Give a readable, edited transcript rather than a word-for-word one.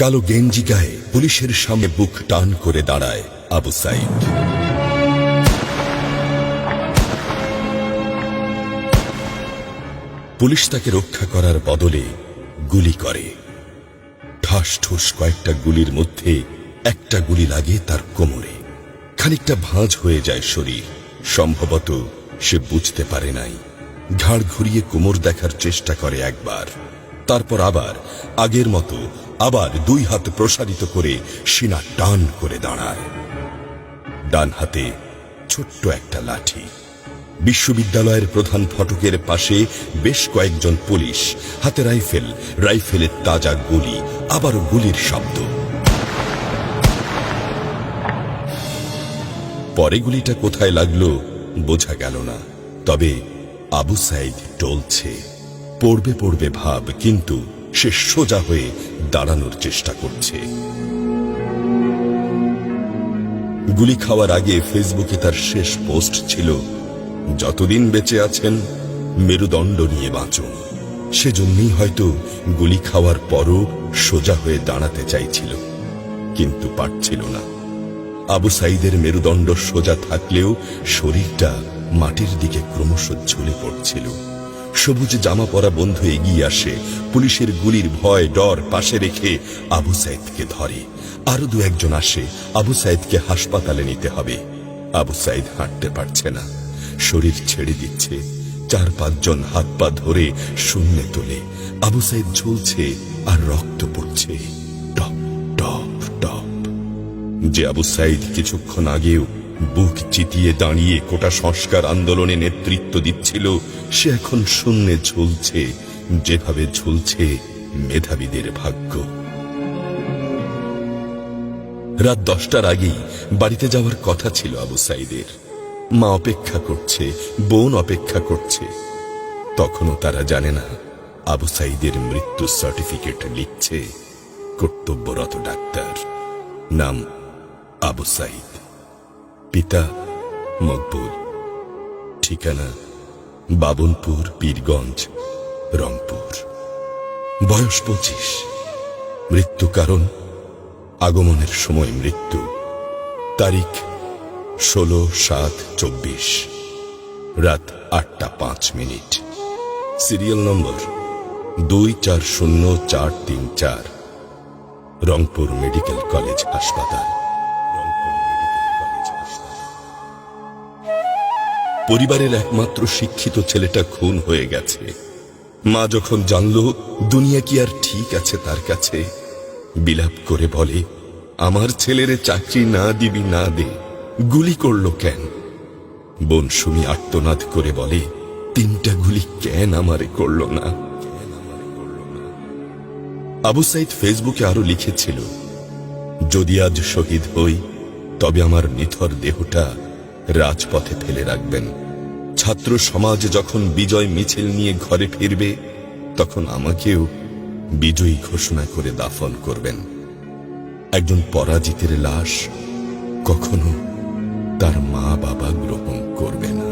কালো গেঞ্জি গায়ে পুলিশের সামনে বুক টান করে দাঁড়ায় আবু সাইদ। পুলিশ তাকে রক্ষা করার বদলে গুলি করে। ঠাস ঠুস কয়েকটা গুলির মধ্যে একটা গুলি লাগে তার কোমরে। খানিকটা ভাঁজ হয়ে যায় শরীর। সম্ভবত সে বুঝতে পারে নাই। ঘাড় ঘুরিয়ে কোমর দেখার চেষ্টা করে একবার, তারপর আবার আগের মতো আবার দুই হাত প্রসারিত করে সিনা টান করে দাঁড়ায়। ডান হাতে ছোট্ট একটা লাঠি। বিশ্ববিদ্যালয়ের প্রধান ফটকের পাশে বেশ কয়েকজন পুলিশ, হাতে রাইফেল, রাইফেলের তাজা গুলি, আবারও গুলির শব্দ। পরে গুলিটা কোথায় লাগলো বোঝা গেল না। তবে আবু সাইদ টলছে। পড়বে পড়বে ভাব, কিন্তু সে সোজা হয়ে দাঁড়ানোর চেষ্টা করছে। গুলি খাওয়ার আগে ফেসবুকে তার শেষ পোস্ট ছিল, যতদিন বেঁচে আছেন মেরুদণ্ড নিয়ে বাঁচুন। সেজন্যই হয়তো গুলি খাওয়ার পরও সোজা হয়ে দাঁড়াতে চাইছিল, কিন্তু পারছিল না। আবু সাইদের মেরুদণ্ড সোজা থাকলেও শরীরটা মাটির দিকে ক্রমশ ঝুলে পড়ছিল। সবুজ জামা পরা বন্ধু এগিয়ে আসে, পুলিশের গুলির ভয় ডর পাশে রেখে আবু সাইদকে ধরে। আরো দু একজন আসে, আবু সাইদকে হাসপাতালে নিতে হবে। আবু সাইদ হাঁটতে পারছে না, শরীর ছেড়ে দিচ্ছে। 4-5 জন হাত পা ধরে শূন্যে তোলে। আবু সাইদ ঝুলছে আর রক্ত পড়ছে টপ টপ টপ। যে আবু সাইদ কিছুক্ষণ আগেও বুক চিতিয়ে দাঁড়িয়ে কোটা সংস্কার আন্দোলনে নেতৃত্ব দিচ্ছিল, সে এখন শূন্যে ঝুলছে, যেভাবে ঝুলছে মেধাবীদের ভাগ্য। রাত 10টার আগেই বাড়িতে যাওয়ার কথা ছিল আবু সাইদের। মা অপেক্ষা করছে, বোন অপেক্ষা করছে। তখনও তারা জানে না আবু সাইদের মৃত্যু সার্টিফিকেট লিখছে কর্তব্যরত ডাক্তার। নাম আবু সাইদ, পিতা মকবুল, ঠিকানা বাবনপুর, পীরগঞ্জ, রংপুর। বয়স 25। মৃত্যু কারণ আগমনের সময় মৃত্যু। তারিখ 16/7/24, রাত 8টা 5 minute. Serial number 240434, Rangpur medical college হাসপাতাল। পরিবারের একমাত্র শিক্ষিত ছেলেটা খুন হয়ে গেছে। মা যখন জানল দুনিয়া কি আর ঠিক আছে তার কাছে, বিলাপ করে বলে, আমার ছেলেরে চাকরি না দিবি না দে, গুলি করলো কেন? বোন সুমি আর্তনাদ করে বলে, 3টা গুলি কেন আমারে করলো না? আবু সাইদ ফেসবুকে আরো লিখেছিল, যদি আজ শহীদ হই তবে আমার নিথর দেহটা রাজপথে ফেলে রাখবেন। ছাত্র সমাজ যখন বিজয় মিছিল নিয়ে ঘরে ফিরবে, তখন আমাকেও বিজয়ী ঘোষণা করে দাফন করবেন। একজন পরাজিতের লাশ কখনো তার মা বাবা গ্রহণ করবে না।